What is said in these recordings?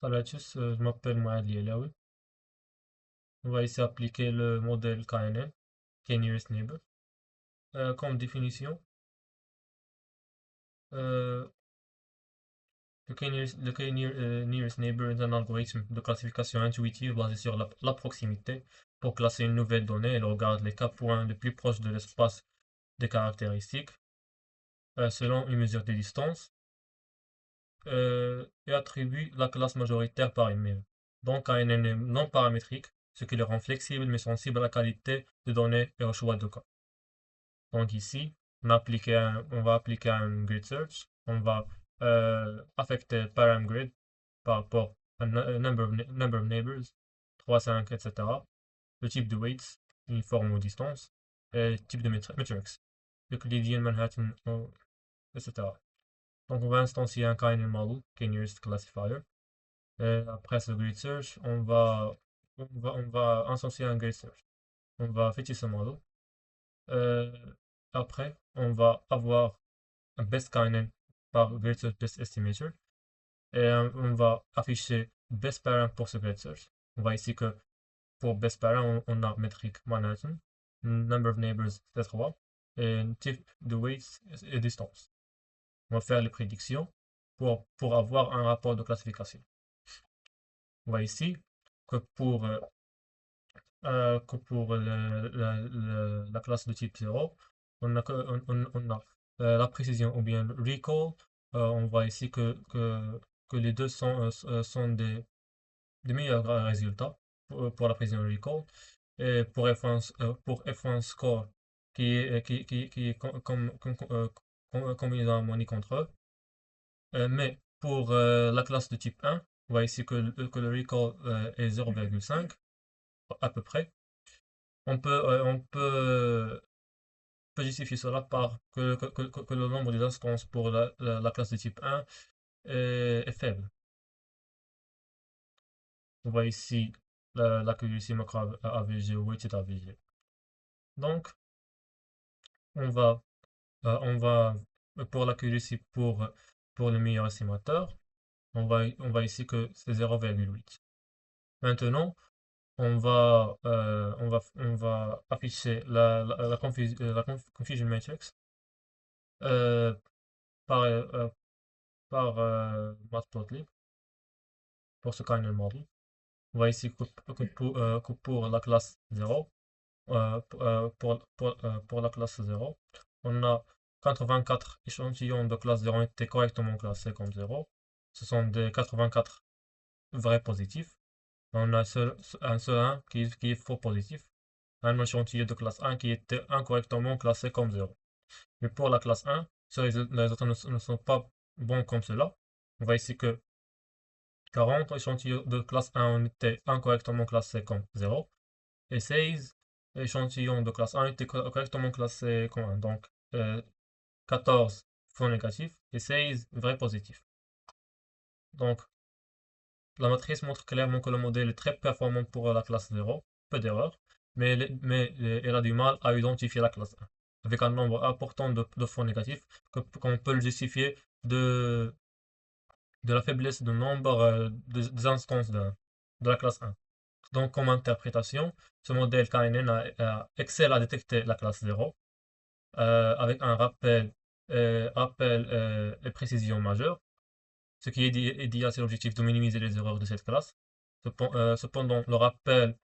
Salut à tous, je m'appelle Mohamed Lielaoui. On va ici appliquer le modèle KNN, K-Nearest Neighbor. Comme définition, euh, le K-Nearest Neighbor est un algorithme de classification intuitive basé sur la proximité. Pour classer une nouvelle donnée, il regarde les 4 points les plus proches de l'espace des caractéristiques selon une mesure de distance et attribue la classe majoritaire par email. Donc KNN est non paramétrique, ce qui le rend flexible mais sensible à la qualité des données et au choix de cas. Donc ici, on va appliquer un grid search. On va affecter param grid par rapport à number of neighbors, 3, 5, etc. Le type de weights, uniforme ou distance, et le type de metrics, Euclidean, Manhattan, etc. Donc on va instancier un KNN model, K-Nearest Classifier. Et après ce grid search, on va instancier un grid search. On va fetcher ce model. Euh, Après, on va avoir un best KNN par Great Search Best Estimator et on va afficher best parent pour ce Great Search. On voit ici que pour best parent, on a métrique Manhattan, number of neighbors c'est 3 et type de weights et distance. On va faire les prédictions pour avoir un rapport de classification. On voit ici que pour la classe de type 0, on a la précision ou bien le recall. On voit ici que les deux sont des meilleurs résultats pour la précision recall. Et pour F1 score qui est combinaison harmonique entre eux. Mais pour la classe de type 1, on voit ici que le recall est 0,5 à peu près. On peut justifier cela par que le nombre des instances pour la classe de type 1 est faible. On voit ici l'accuracy macro AVG ou weighted AVG. Donc, on va, on va pour l'accuracy pour le meilleur estimateur, on va ici que c'est 0,8. Maintenant, on va afficher la confusion matrix euh, par, Matplotlib pour ce kind model. On voit ici que pour la classe 0, pour la classe 0, on a 84 échantillons de classe 0 ont été correctement classés comme 0. Ce sont des 84 vrais positifs. On a un seul 1 qui est faux positif. Un échantillon de classe 1 qui était incorrectement classé comme 0. Mais pour la classe 1, les résultats ne sont pas bons comme cela. On voit ici que 40 échantillons de classe 1 ont été incorrectement classés comme 0 et 16 échantillons de classe 1 ont été correctement classés comme 1. Donc 14 faux négatifs et 16 vrais positifs. Donc la matrice montre clairement que le modèle est très performant pour la classe 0, peu d'erreurs, mais elle a du mal à identifier la classe 1, avec un nombre important de faux négatifs qu'on peut le justifier de, de la faiblesse du nombre des instances de la classe 1. Donc, comme interprétation, ce modèle KNN excelle à détecter la classe 0 avec un rappel et précision majeure, ce qui est idéal, c'est l'objectif de minimiser les erreurs de cette classe. Cependant, le rappel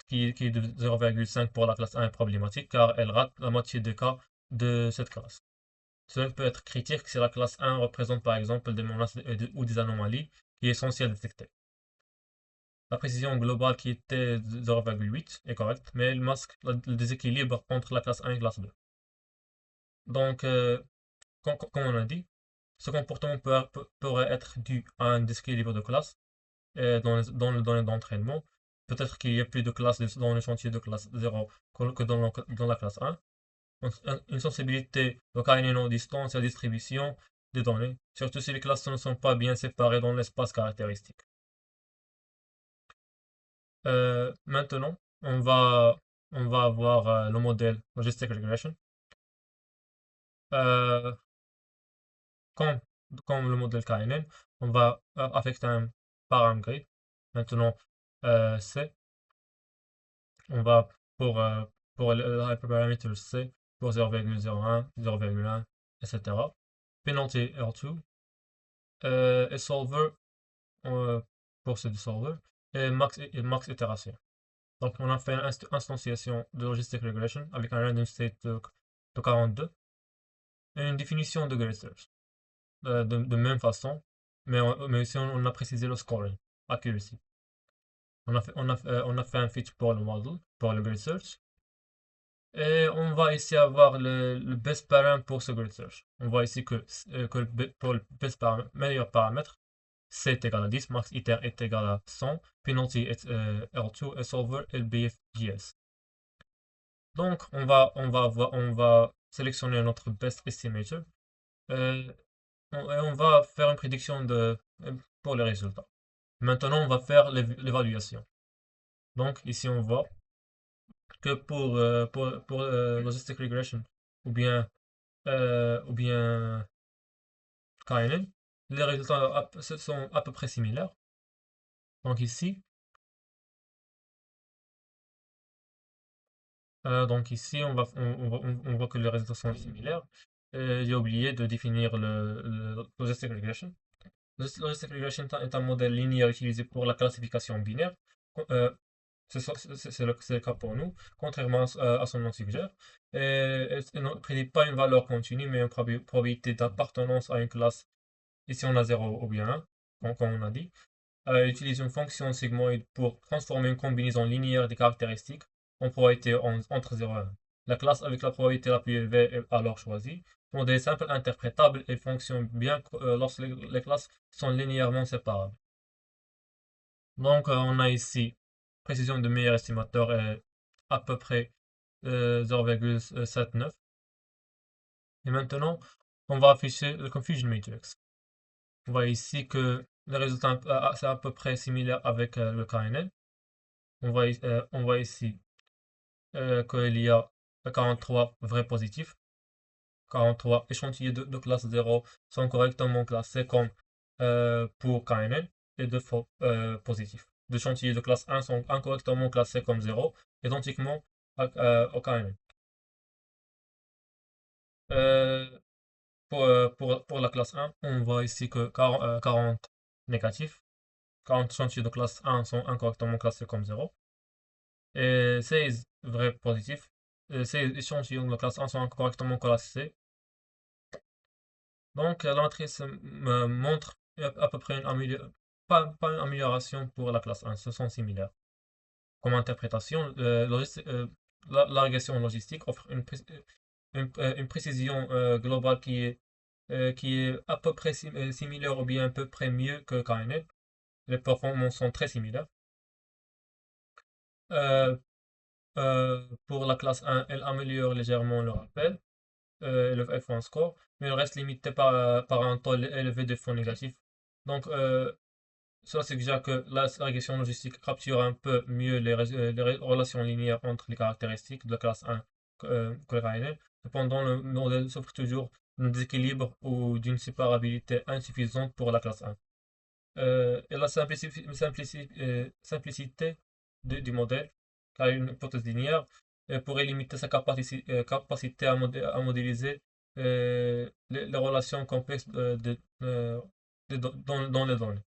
qui est de 0,5 pour la classe 1 est problématique car elle rate la moitié des cas de cette classe. Cela peut être critique si la classe 1 représente par exemple des menaces ou des anomalies qui est essentiel à détecter. La précision globale qui était 0,8 est correcte, mais elle masque le déséquilibre entre la classe 1 et la classe 2. Donc, comme on a dit, ce comportement pourrait être dû à un déséquilibre de classe dans les données d'entraînement. Peut-être qu'il y a plus de classes dans l'échantillon de classe 0 que dans la classe 1. Une sensibilité locale et non distance et la distribution des données, surtout si les classes ne sont pas bien séparées dans l'espace caractéristique. Maintenant, on va avoir le modèle Logistic Regression. Euh, comme, comme le modèle KNN, on va affecter un paramgrade. Maintenant, C, on va pour le hyperparameter C, pour 0,01, 0,1, etc. Penalty R2, et solver pour ce solver, et max itération. Donc on a fait une instantiation de logistic regression avec un random state de 42 et une définition de grade search de même façon, mais ici on a précisé le scoring, accuracy. On a fait un fit pour le model, pour le grid search. Et on va ici avoir le best param pour ce grid search. On voit ici que pour le best meilleur paramètre, C est égal à 10, max iter est égal à 100, penalty est R2 et solver est BFGS. Donc on va sélectionner notre best estimator et on va faire une prédiction pour les résultats. Maintenant on va faire l'évaluation. Donc ici on voit que pour logistic regression ou bien KNN, les résultats sont à peu près similaires. Donc ici, on voit que les résultats sont similaires. J'ai oublié de définir le logistic regression. Logistic regression est un modèle linéaire utilisé pour la classification binaire. C'est le cas pour nous, contrairement à son nom suggère. Elle ne prédit pas une valeur continue, mais une probabilité d'appartenance à une classe. Ici, on a 0 ou bien 1, comme on a dit. Elle utilise une fonction sigmoïde pour transformer une combinaison linéaire des caractéristiques en probabilité entre 0 et 1. La classe avec la probabilité la plus élevée est alors choisie. Le modèle simple, interprétable et fonctionne bien lorsque les classes sont linéairement séparables. Donc, on a ici précision de meilleur estimateur est à peu près 0,79. Et maintenant, on va afficher le confusion matrix. On voit ici que le résultat c'est à peu près similaire avec le KNN. On voit ici qu'il y a 43 vrais positifs. 43 échantillons de classe 0 sont correctement classés comme pour KNN et 2 faux positifs. Deux échantillons de classe 1 sont incorrectement classés comme 0, identiquement au KNN. Pour la classe 1, on voit ici que 40 négatifs, 40 échantillons de classe 1 sont incorrectement classés comme 0, et 16 vrais positifs, 16 échantillons de classe 1 sont incorrectement classés. Donc la matrice me montre à peu près pas une amélioration pour la classe 1, ce sont similaires. Comme interprétation, la régression logistique offre une précision globale qui est à peu près similaire ou bien à peu près mieux que KNN. Les performances sont très similaires. Pour la classe 1, elle améliore légèrement le rappel, le F1 score, mais elle reste limitée par un taux élevé de faux négatifs. Donc, cela suggère que la régression logistique capture un peu mieux les relations linéaires entre les caractéristiques de la classe 1 que le KNN. Cependant, le modèle souffre toujours d'un déséquilibre ou d'une séparabilité insuffisante pour la classe 1. Et la simplicité du modèle, car une hypothèse linéaire, pourrait limiter sa capacité à modéliser les relations complexes dans les données.